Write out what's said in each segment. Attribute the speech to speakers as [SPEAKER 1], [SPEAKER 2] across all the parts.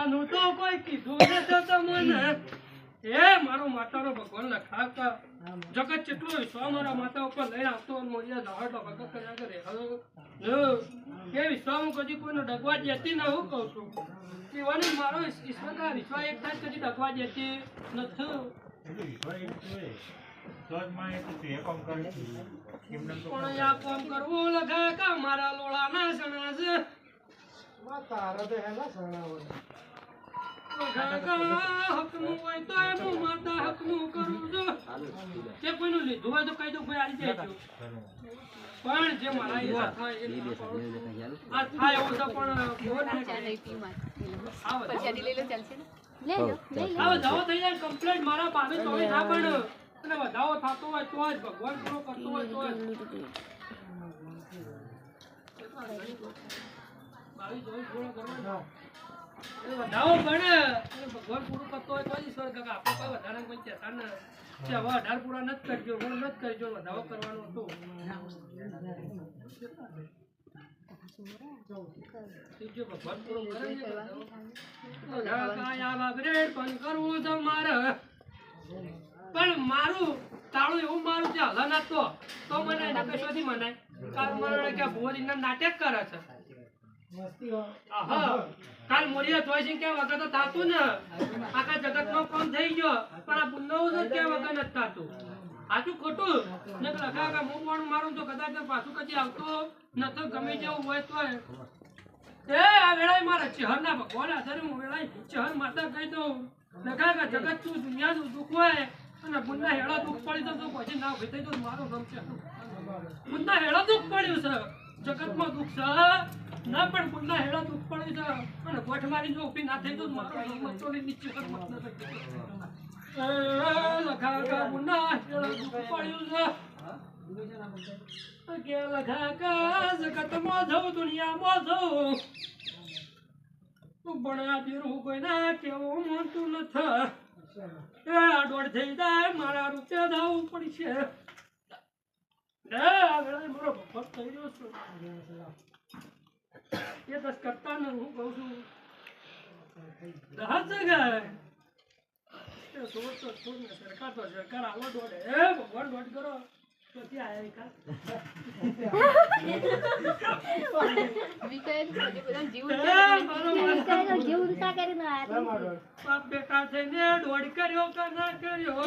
[SPEAKER 1] આવવાનું તો કોઈ કીધું નથી તમને. એ મારો માતાનો ભગવાન લખાતા જગત કેટલો વિશ્વાસ મારા માતા ઉપર લઈને આવતો અને મોરિયા ધાડ તો ભગત કર્યા કરે. હવે એ વિશ્વાસ હું કદી કોઈનો ડગવા દેતી ના હું કહું છું. એવાની મારો ઈશ્વર કા વિશ્વાસ એક થાય કદી ડગવા દેતી નથી. પણ આ કામ કરવું લખે કે મારા લોળાના સણા છે.
[SPEAKER 2] તારા તો હેલા સણાવવાનું
[SPEAKER 1] હકનું હોય તો એનું માતા હકનું કરું છું. તે કોઈનું લીધું હોય તો કઈ દો ભાઈ આવી જાય. પણ જે મારા ઈચ્છા થાય એ આ થાય એવું તો પણ વધાવો થઈ જાય કમ્પ્લેટ મારા પાસે તો ના પણ અને વધાવો થતો હોય તો જ ભગવાન પૂરો કરતો હોય તો જ વધાવો બને ભગવાન પૂરું કરતો હોય તો જ ઈશ્વર કાકા આપણે કોઈ વધારે કોઈ કહેતા ને કે હવે 18 પૂરા નથી કરજો હું નથી કરજો વધાવો કરવાનો હતો. ભગવાન પૂરો કરે પણ કરવું છે મારે. પણ મારું તાળું એવું મારું છે હલ ના તો મને એને કશોથી મનાય. કારણ મને કે ભુવન નાટક કરે છે. કાલ મોરિયા જોઈસિંગ કે વગર તો થાતું ને આખા જગતમાં કામ થઈ ગયો પણ આ બુન્નાઓ છે કે વગર નથી થાતું. સાચું ખોટું ને લખા હું પણ મારું તો કદાચ પાછું કદી આવતો નતો ગમે જેવું હોય તો એ આ વેળાએ મારા ચહેરના ભગવાન આધારે હું વેળાએ ચહેર માતા કહી દઉં લખા જગત તું દુનિયાનું દુઃખ હોય અને બુન્ના હેળા દુઃખ પડી તો પછી ના ઉભી થઈ તો મારું ગમ છે. બુન્ના હેળા દુઃખ પડ્યું છે જગતમાં દુઃખ છે ના પણ બુન્ના હેળા દુઃખ પડ્યું છે અને ગોઠ મારી જો ઉભી ના થઈ તો મારો મચોલી નીચે મત લખા બુન્ના હેળા દુઃખ પડ્યું છે કે લખા જગતમાં જવું દુનિયામાં જવું તું ભણ્યા બીરું કોઈ ના કેવું માનતું નથી. એ દોડ થઈ જાય મારા રૂપિયા દાવું પડશે. એ આ વેળાએ મારો ભગત થઈ રહ્યો છું એ દસ કરતા ને હું કહું છું દસ જગ્યાએ સરકાર તો સરકાર આવો દોડે એ ભગવાન દોડ કરો પછી આયા બેટા થઈને દોડ કર્યો કે ના કર્યો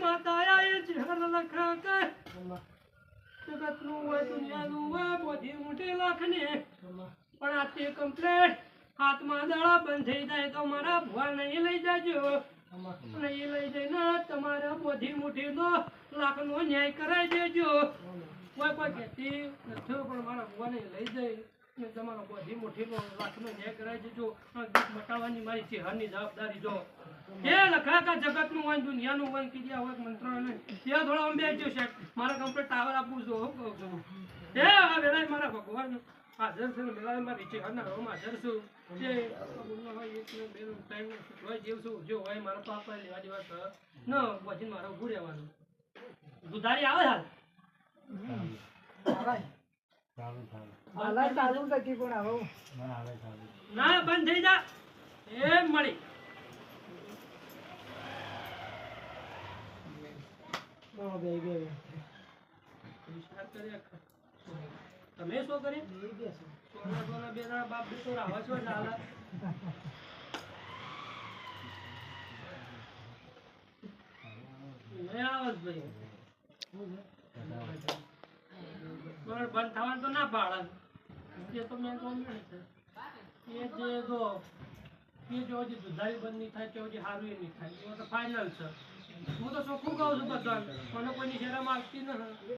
[SPEAKER 1] માતા લખા કે જગતનું હોય દુનિયાનું હોય બધી મોટી લાખને પણ આ તે કમ્પ્લેટ હાથમાં દાડા બંધ થઈ જાય તો મારા ભુવા નહીં લઈ જાજો. નહીં લઈ જઈને તમારા બધી મુઠ્ઠી નો લાખનો ન્યાય કરાવી દેજો. કોઈ કહેતી નથી પણ મારા ભુવાને લઈ જઈ તમારો બધી મુઠ્ઠી નો લાખનો ન્યાય કરાવી દેજો. ગીત મટાવવાની મારી ચહેરની જવાબદારી જો એ લખાકા જગતનું હોય દુનિયાનું હોય કીધા હોય મંત્ર ને ત્યાં થોડા અંબે જો સાહેબ મારા કમ્પ્લીટ ટાવર આપું છું હું કહું છું. એ આ વેળાએ મારા ભગવાન હાજર છે ને વેળાએ મારી ચહેરના રોમાં હાજર છું. જે જો હોય મારો પાપા લેવા દેવા છે ન પછી મારે ઉભું રહેવાનું. દુધારી આવે હાલ ના બંધ થઈ જા એમ મળી તમે શું કરી બે બાપ બેસો રાવા છો ચાલે બંધ થવાનું તો ના પાડે એ તો મેં એ જે જો એ જો હજી દુધારી બંધ નહીં થાય તો હજી સારું એ નહીં થાય એ તો ફાઇનલ છે. હું તો ચોખ્ખું કહું છું બધા મને કોઈની શરમ આવતી નથી.